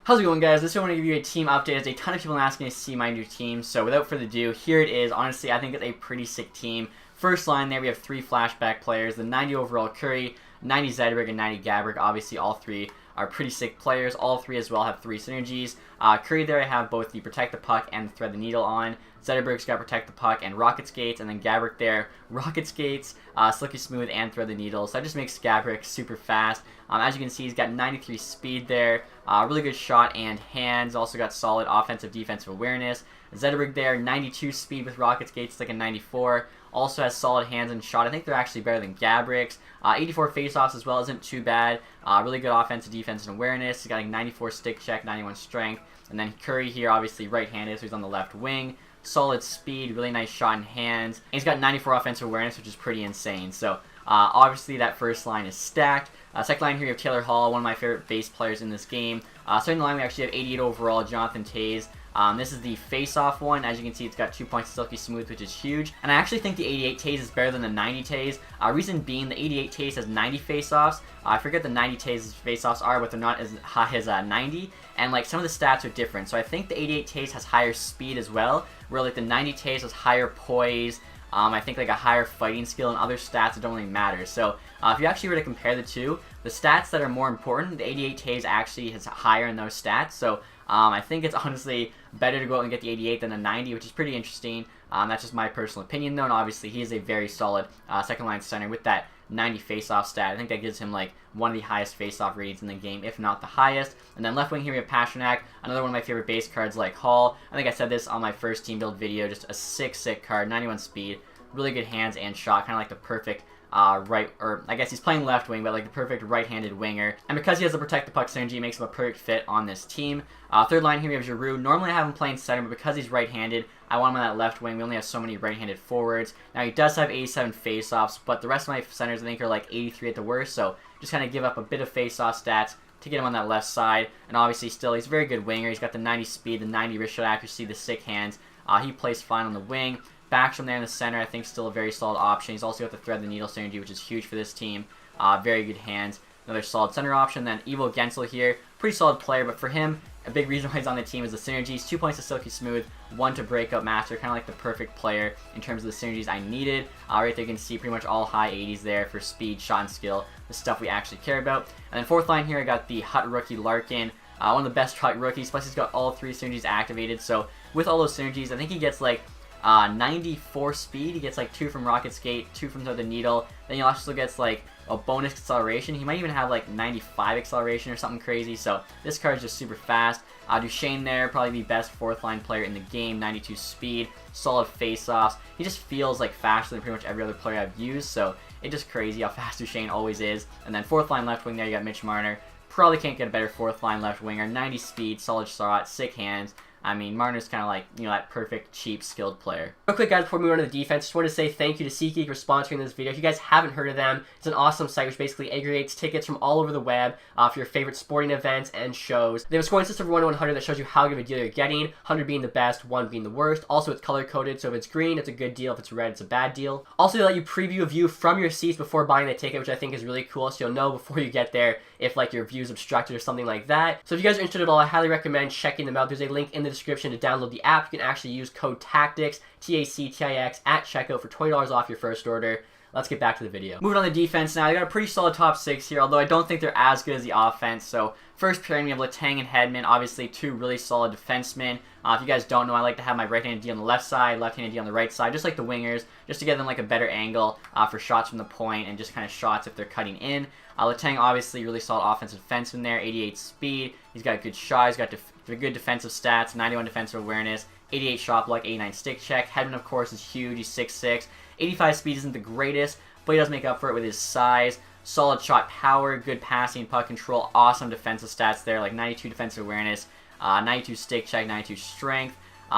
How's it going, guys? This one I want to give you a team update. There's a ton of people asking to see my new team, so without further ado, here it is. Honestly, I think it's a pretty sick team. First line there, we have 3 flashback players, the 90 overall Curry, 90 ZEDBRIK, and 90 GABORIK. Obviously, all 3 are pretty sick players. All 3 as well have 3 synergies. Curry there, I have both the Protect the Puck and Thread the Needle on. ZEDBRIK's got Protect the Puck and Rocket Skates, and then GABORIK there, Rocket Skates, Silky Smooth, and Thread the Needle. So that just makes GABORIK super fast. As you can see, he's got 93 speed there, really good shot and hands. Also got solid offensive defensive awareness. ZEDBRIK there, 92 speed with Rocket Skates, like a 94. Also has solid hands and shot. I think they're actually better than GABORIK's. 84 faceoffs as well, isn't too bad. Really good offensive defense and awareness. He's got like 94 stick check, 91 strength. And then Curry here, obviously right-handed, so he's on the left wing. Solid speed, really nice shot and hands. And he's got 94 offensive awareness, which is pretty insane. So obviously that first line is stacked. Second line here, you have Taylor Hall, one of my favorite base players in this game. Second line, we actually have 88 overall, Jonathan Toews. This is the face-off one. As you can see, it's got 2 points Silky Smooth, which is huge. And I actually think the 88 Toews is better than the 90 Toews. Reason being, the 88 Toews has 90 face-offs. I forget the 90 Toews' face-offs are, but they're not as high as 90. And like some of the stats are different. So I think the 88 Toews has higher speed as well, where like the 90 Toews has higher poise. I think like a higher fighting skill and other stats that don't really matter. So if you actually were to compare the two, the stats that are more important, the 88 Toews actually is higher in those stats. So I think it's honestly better to go out and get the 88 than the 90, which is pretty interesting. That's just my personal opinion though, and obviously he is a very solid second line center with that 90 face-off stat. I think that gives him like one of the highest face-off ratings in the game, if not the highest. And then left wing here we have Pasternak, another one of my favorite base cards like Hall. I think I said this on my first team build video, just a sick card, 91 speed, really good hands and shot, kind of like the perfect right, or I guess he's playing left wing, but like the perfect right-handed winger. And because he has the Protect the Puck synergy, it makes him a perfect fit on this team. Third line here we have GIROUX. Normally I have him playing center, but because he's right-handed, I want him on that left wing. We only have so many right-handed forwards. Now he does have 87 face-offs, but the rest of my centers I think are like 83 at the worst, so just kind of give up a bit of face-off stats to get him on that left side. And obviously still, he's a very good winger. He's got the 90 speed, the 90 wrist shot accuracy, the sick hands. He plays fine on the wing. Backstrom there in the center, I think still a very solid option. He's also got the Thread the Needle synergy, which is huge for this team. Very good hands. Another solid center option. Then GUENTZEL here, pretty solid player, but for him, a big reason why he's on the team is the synergies. 2 points to Silky Smooth, 1 to Breakout Master, kind of like the perfect player in terms of the synergies I needed. Right there you can see pretty much all high 80s there for speed, shot, and skill, the stuff we actually care about. And then fourth line here, I got the Hut rookie Larkin, one of the best Hut rookies, plus he's got all 3 synergies activated. So with all those synergies, I think he gets like 94 speed. He gets like 2 from Rocket Skate, 2 from Thread the Needle. Then he also gets like a bonus acceleration. He might even have like 95 acceleration or something crazy. So this card is just super fast. DUCHENE there, probably the best fourth line player in the game, 92 speed, solid face-offs. He just feels like faster than pretty much every other player I've used. So it's just crazy how fast DUCHENE always is. And then fourth line left wing there, you got Marner. Probably can't get a better fourth line left winger. 90 speed, solid shot, sick hands. I mean, Marner's kind of like, you know, that perfect, cheap, skilled player. Real quick, guys, before we move on to the defense, just want to say thank you to SeatGeek for sponsoring this video. If you guys haven't heard of them, it's an awesome site which basically aggregates tickets from all over the web for your favorite sporting events and shows. They have a scoring system from 1 to 100 that shows you how good of a deal you're getting, 100 being the best, 1 being the worst. Also, it's color-coded, so if it's green, it's a good deal. If it's red, it's a bad deal. Also, they let you preview a view from your seats before buying the ticket, which I think is really cool, so you'll know before you get there if like your view's obstructed or something like that. So if you guys are interested at all, I highly recommend checking them out. There's a link in the description to download the app. You can actually use code TacTix, TACTIX, at checkout for $20 off your first order. Let's get back to the video. Moving on to defense now, they got a pretty solid top 6 here, although I don't think they're as good as the offense. So first pairing, we have LETANG and HEDMAN, obviously 2 really solid defensemen. If you guys don't know, I like to have my right-handed D on the left side, left-handed D on the right side, just like the wingers, just to give them like a better angle for shots from the point and just kind of shots if they're cutting in. LETANG, obviously, really solid offensive defenseman there, 88 speed. He's got a good shot, he's got good defensive stats, 91 defensive awareness, 88 shot block, 89 stick check. HEDMAN, of course, is huge, he's 6'6". 85 speed isn't the greatest, but he does make up for it with his size. Solid shot power, good passing, puck control, awesome defensive stats there, like 92 defensive awareness, 92 stick check, 92 strength.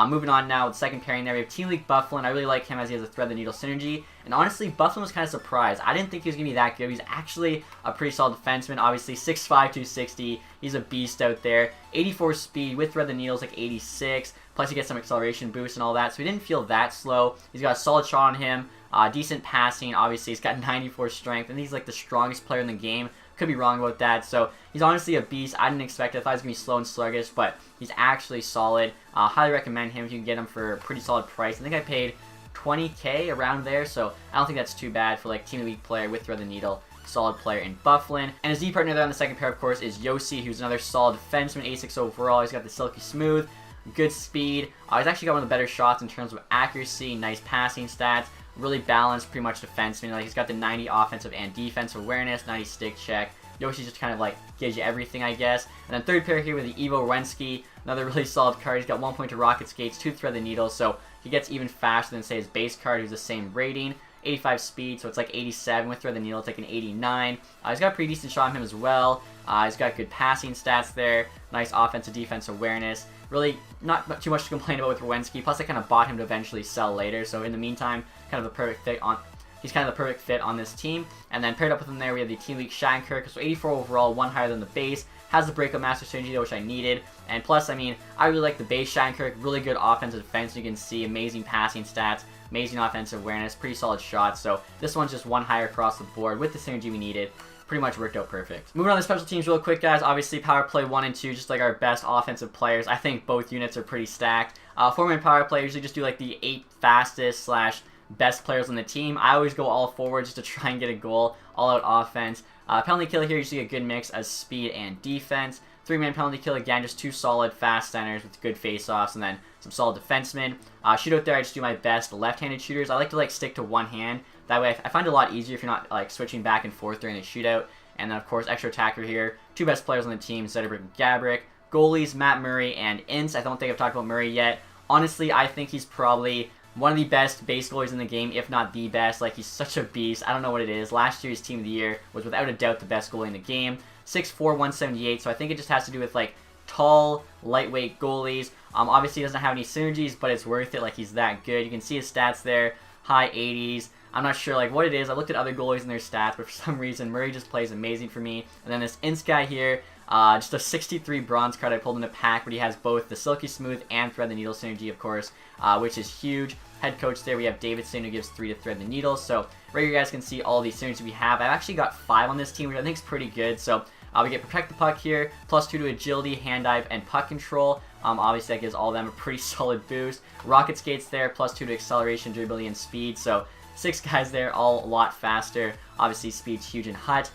Moving on now, with second pairing there, we have Team League Byfuglien. I really like him as he has a Thread the Needle synergy. And honestly, Byfuglien was kind of surprised. I didn't think he was going to be that good. He's actually a pretty solid defenseman. Obviously, 6'5", 260. He's a beast out there. 84 speed with Thread the Needles, like 86. Plus, he gets some acceleration boost and all that. So he didn't feel that slow. He's got a solid shot on him. Decent passing. Obviously, he's got 94 strength. And he's like the strongest player in the game Could be wrong about that. So he's honestly a beast. I didn't expect it. I thought he was going to be slow and sluggish, but he's actually solid. Highly recommend him if you can get him for a pretty solid price. I think I paid 20k around there, so I don't think that's too bad for like Team of the Week player with Thread the Needle. Solid player in Bufflin. And his D partner there on the second pair, of course, is Yossi, who's another solid defenseman, 86 overall. He's got the silky smooth, good speed. He's actually got one of the better shots in terms of accuracy, nice passing stats, really balanced, pretty much defenseman. Like, he's got the 90 offensive and defensive awareness, 90 stick check. Yoshi just kind of like gives you everything, I guess. And then third pair here with the Evo Wensky, another really solid card. He's got 1 point to Rocket Skates, 2 Thread the Needle, so he gets even faster than, say, his base card, who's the same rating. 85 speed, so it's like 87 with Thread the Needle. It's like an 89. He's got a pretty decent shot on him as well. He's got good passing stats there. Nice offensive defense awareness. Really not too much to complain about with Rowensky. Plus, I kind of bought him to eventually sell later. So in the meantime, kind of a perfect fit on. He's kind of the perfect fit on this team. And then paired up with him there, we have the Team League Shattenkirk. So 84 overall, 1 higher than the base. Has the Breakup Master synergy though, which I needed. And plus, I mean, I really like the base Shattenkirk. Really good offensive defense. You can see amazing passing stats. Amazing offensive awareness, pretty solid shots. So this one's just 1 higher across the board with the synergy we needed. Pretty much worked out perfect. Moving on to special teams real quick, guys. Obviously, power play 1 and 2, just like our best offensive players. I think both units are pretty stacked. 4-man power play, usually just do like the 8 fastest / best players on the team. I always go all forward just to try and get a goal, all out offense. Penalty kill here, usually a good mix of speed and defense. 3-man penalty kill, again, just 2 solid fast centers with good face-offs, and then some solid defensemen. Shootout there, I just do my best left-handed shooters. I like to like stick to one hand. That way, I find it a lot easier if you're not like switching back and forth during the shootout. And then, of course, extra attacker here. 2 best players on the team, Zetterberg and GABORIK. Goalies, Matt Murray and Ince. I don't think I've talked about Murray yet. Honestly, I think he's probably one of the best base goalies in the game, if not the best. Like, he's such a beast. I don't know what it is. Last year's Team of the Year was without a doubt the best goalie in the game. 6'4", 178, so I think it just has to do with, like, tall, lightweight goalies. Obviously, he doesn't have any synergies, but it's worth it. Like, he's that good. You can see his stats there, high 80s. I'm not sure, like, what it is. I looked at other goalies and their stats, but for some reason, Murray just plays amazing for me. And then this Ince guy here, just a 63 bronze card I pulled in a pack, but he has both the Silky Smooth and Thread the Needle synergy, of course, which is huge. Head coach there, we have Davidson, who gives 3 to Thread the Needle. So right here, you guys can see all these synergies we have. I've actually got 5 on this team, which I think is pretty good. So we get Protect the Puck here, +2 to Agility, Hand Dive, and Puck Control. Obviously, that gives all of them a pretty solid boost. Rocket Skates there, +2 to Acceleration, Durability, and Speed. So 6 guys there, all a lot faster. Obviously, speed's huge in HUT.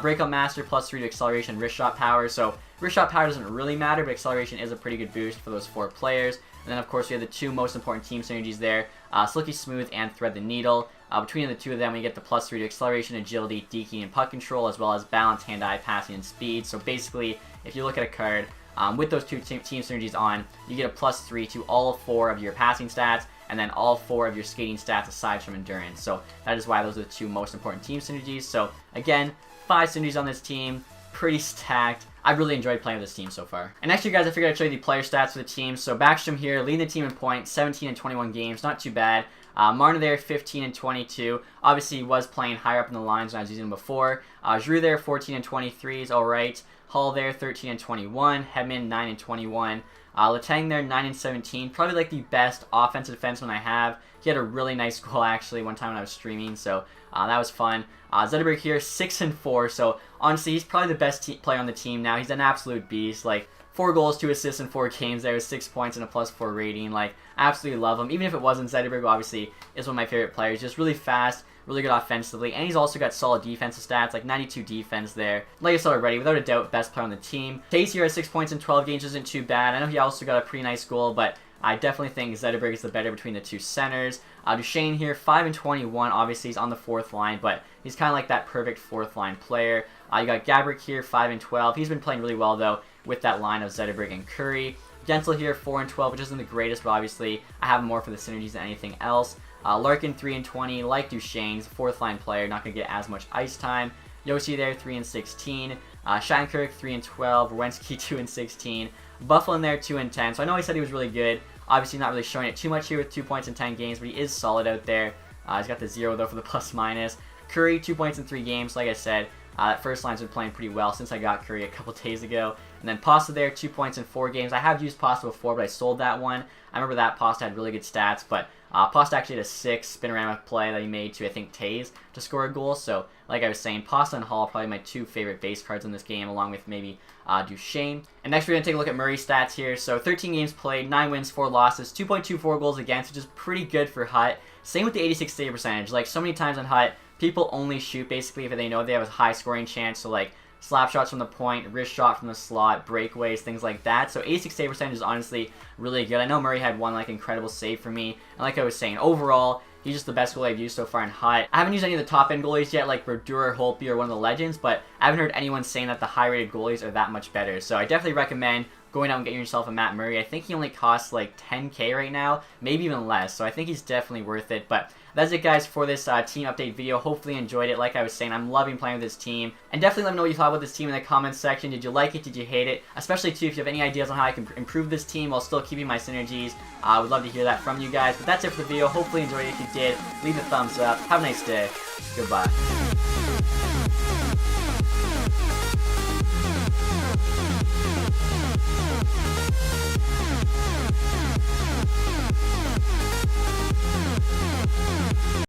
Breakup Master, +3 to Acceleration, Wrist Shot Power. So Wrist Shot Power doesn't really matter, but Acceleration is a pretty good boost for those 4 players. And then, of course, we have the 2 most important team synergies there, Silky Smooth and Thread the Needle. Between the 2 of them, we get the +3 to Acceleration, Agility, Deking, and Puck Control, as well as Balance, Hand-Eye, Passing, and Speed. So basically, if you look at a card with those 2 team synergies on, you get a +3 to all 4 of your passing stats, and then all 4 of your skating stats aside from endurance. So that is why those are the 2 most important team synergies. So again, 5 synergies on this team, pretty stacked. I've really enjoyed playing with this team so far. And next year, guys, I figured I'd show you the player stats for the team. So Backstrom here, leading the team in points, 17 and 21 games, not too bad. Marner there, 15 and 22. Obviously, he was playing higher up in the lines when I was using him before. Giroux there, 14 and 23 is all right. Hall there, 13 and 21. Hedman, 9 and 21. LETANG there, 9 and 17. Probably like the best offensive defenseman I have. He had a really nice goal actually one time when I was streaming, so that was fun. Zetterberg here, 6 and 4. So honestly, he's probably the best player on the team now. He's an absolute beast. Like 4 goals, 2 assists in 4 games there, 6 points and a +4 rating. Like, I absolutely love him. Even if it wasn't Zetterberg, obviously, is one of my favorite players. Just really fast, really good offensively, and he's also got solid defensive stats, like 92 defense there. Like I said already, without a doubt, best player on the team. Chase here at 6 points in 12 games isn't too bad. I know he also got a pretty nice goal, but I definitely think Zetterberg is the better between the 2 centers. Duchene here, 5 and 21. Obviously, he's on the 4th line, but he's kind of like that perfect 4th line player. You got GABORIK here, 5 and 12. He's been playing really well, though, with that line of Zetterberg and Curry. GUENTZEL here, 4 and 12, which isn't the greatest, but obviously I have more for the synergies than anything else. LARKIN, 3 and 20, like Duchene's, 4th line player, not going to get as much ice time. Yossi there, 3 and 16. Shattenkirk, 3 and 12. Rowensky, 2 and 16. Bufflin there, 2 and 10. So I know he said he was really good. Obviously not really showing it too much here with 2 points in 10 games, but he is solid out there. He's got the 0 though for the +-. Curry, 2 points in 3 games, like I said. That first line's been playing pretty well since I got Curry a couple days ago. And then Pasta there, 2 points in 4 games. I have used Pasta before, but I sold that one. I remember that Pasta had really good stats, but Pasta actually had a 6 spinorama play that he made to, I think, TOEWS to score a goal. So, like I was saying, Pasta and Hall are probably my 2 favorite base cards in this game, along with maybe Duchene. And next we're going to take a look at Murray's stats here. So 13 games played, 9 wins, 4 losses, 2.24 goals against, which is pretty good for Hut. Same with the 86 save percentage. Like, so many times on Hut, people only shoot basically if they know they have a high scoring chance. So, like, slap shots from the point, wrist shot from the slot, breakaways, things like that. So 86 save percentage is honestly really good. I know Murray had one like incredible save for me. And like I was saying, overall, he's just the best goalie I've used so far in Hut. I haven't used any of the top end goalies yet, like Brodeur, Holtby, or one of the legends, but I haven't heard anyone saying that the high rated goalies are that much better. So I definitely recommend going out and getting yourself a Matt Murray. I think he only costs like 10K right now, maybe even less. So I think he's definitely worth it. But that's it, guys, for this team update video. Hopefully you enjoyed it. Like I was saying, I'm loving playing with this team. And definitely let me know what you thought about this team in the comments section. Did you like it? Did you hate it? Especially, too, if you have any ideas on how I can improve this team while still keeping my synergies. I would love to hear that from you guys. But that's it for the video. Hopefully you enjoyed it. If you did, leave a thumbs up. Have a nice day. Goodbye.